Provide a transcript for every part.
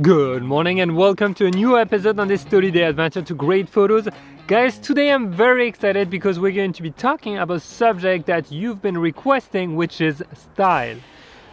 Good morning and welcome to a new episode on this 30-day adventure to great photos. Guys, today I'm very excited because we're going to be talking about a subject that you've been requesting, which is style.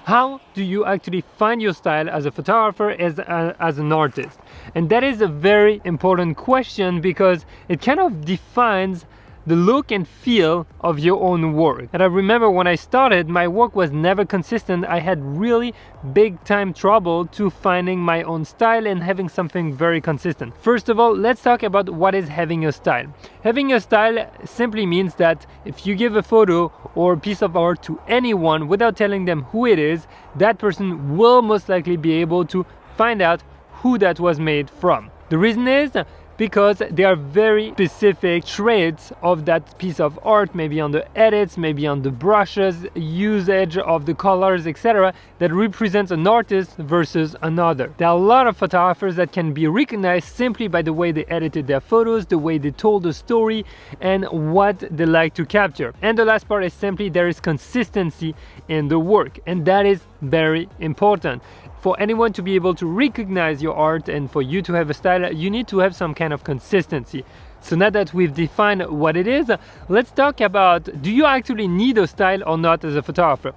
How do you actually find your style as a photographer, as an artist? And that is a very important question because it kind of defines the look and feel of your own work. And I remember when I started, my work was never consistent. I had really big time trouble to finding my own style and having something very consistent. First of all, let's talk about what is having a style. Having a style simply means that if you give a photo or a piece of art to anyone without telling them who it is, that person will most likely be able to find out who that was made from. The reason is because there are very specific traits of that piece of art, maybe on the edits, maybe on the brushes, usage of the colors, etc., that represents an artist versus another. There are a lot of photographers that can be recognized simply by the way they edited their photos, the way they told the story, and what they like to capture. And the last part is simply there is consistency in the work, and that is very important. For anyone to be able to recognize your art and for you to have a style, you need to have some kind of consistency. So now that we've defined what it is, let's talk about, do you actually need a style or not as a photographer?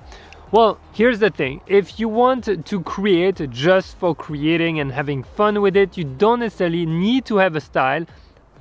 Well, here's the thing. If you want to create just for creating and having fun with it, you don't necessarily need to have a style.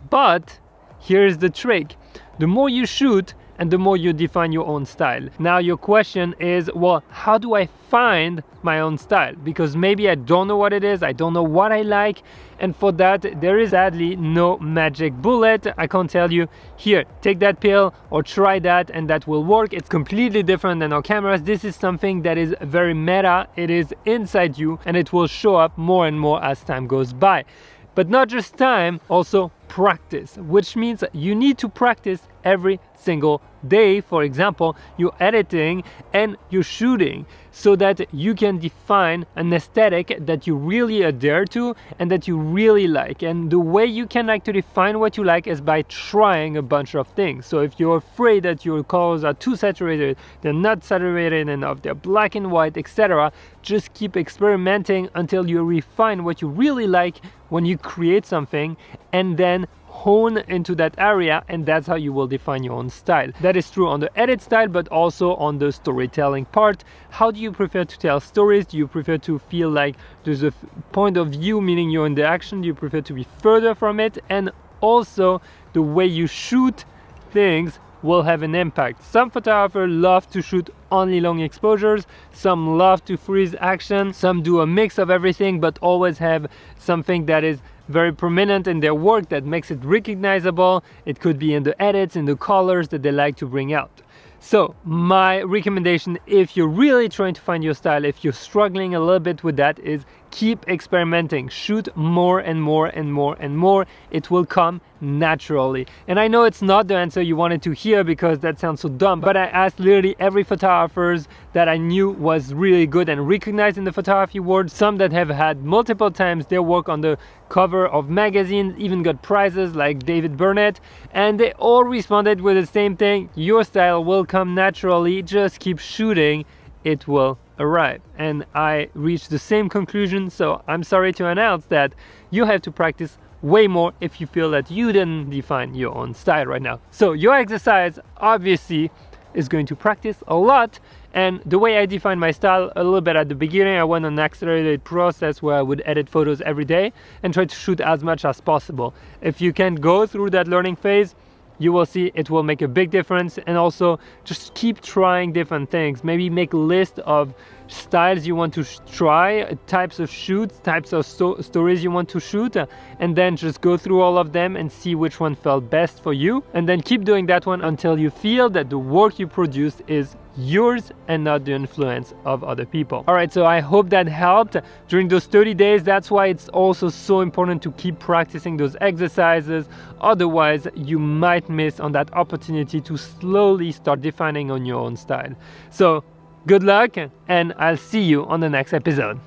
But here's the trick. The more you shoot, and the more you define your own style. Now your question is, well, how do I find my own style? Because maybe I don't know what it is, I don't know what I like, and for that there is sadly no magic bullet. I can't tell you, here, take that pill or try that and that will work. It's completely different than our cameras. This is something that is very meta. It is inside you and it will show up more and more as time goes by. But not just time, also practice, which means you need to practice every single day. For example, you're editing and you're shooting so that you can define an aesthetic that you really adhere to and that you really like. And the way you can actually find what you like is by trying a bunch of things. So if you're afraid that your colors are too saturated, they're not saturated enough, they're black and white, etc., just keep experimenting until you refine what you really like when you create something, and then hone into that area, and that's how you will define your own style. That is true on the edit style, but also on the storytelling part. How do you prefer to tell stories? Do you prefer to feel like there's a point of view, meaning you're in the action? Do you prefer to be further from it? And also the way you shoot things will have an impact. Some photographers love to shoot only long exposures, some love to freeze action, some do a mix of everything, but always have something that is very prominent in their work that makes it recognizable. It could be in the edits, in the colors that they like to bring out. So my recommendation, if you're really trying to find your style, if you're struggling a little bit with that, is keep experimenting. Shoot more and more and more and more. It will come naturally. And I know it's not the answer you wanted to hear because that sounds so dumb, but I asked literally every photographer that I knew was really good and recognized in the photography world, some that have had multiple times their work on the cover of magazines, even got prizes like David Burnett, and they all responded with the same thing: your style will come naturally, just keep shooting, it will arrive. And I reached the same conclusion, so I'm sorry to announce that you have to practice way more if you feel that you didn't define your own style right now. So your exercise obviously is going to practice a lot. And the way I define my style a little bit at the beginning, I went on an accelerated process where I would edit photos every day and try to shoot as much as possible. If you can go through that learning phase, you will see it will make a big difference. And also just keep trying different things. Maybe make a list of styles you want to try, types of shoots, types of stories you want to shoot, and then just go through all of them and see which one felt best for you, and then keep doing that one until you feel that the work you produce is yours and not the influence of other people. All right, so I hope that helped during those 30 days. That's why it's also so important to keep practicing those exercises. Otherwise, you might miss on that opportunity to slowly start defining on your own style. So good luck, and I'll see you on the next episode.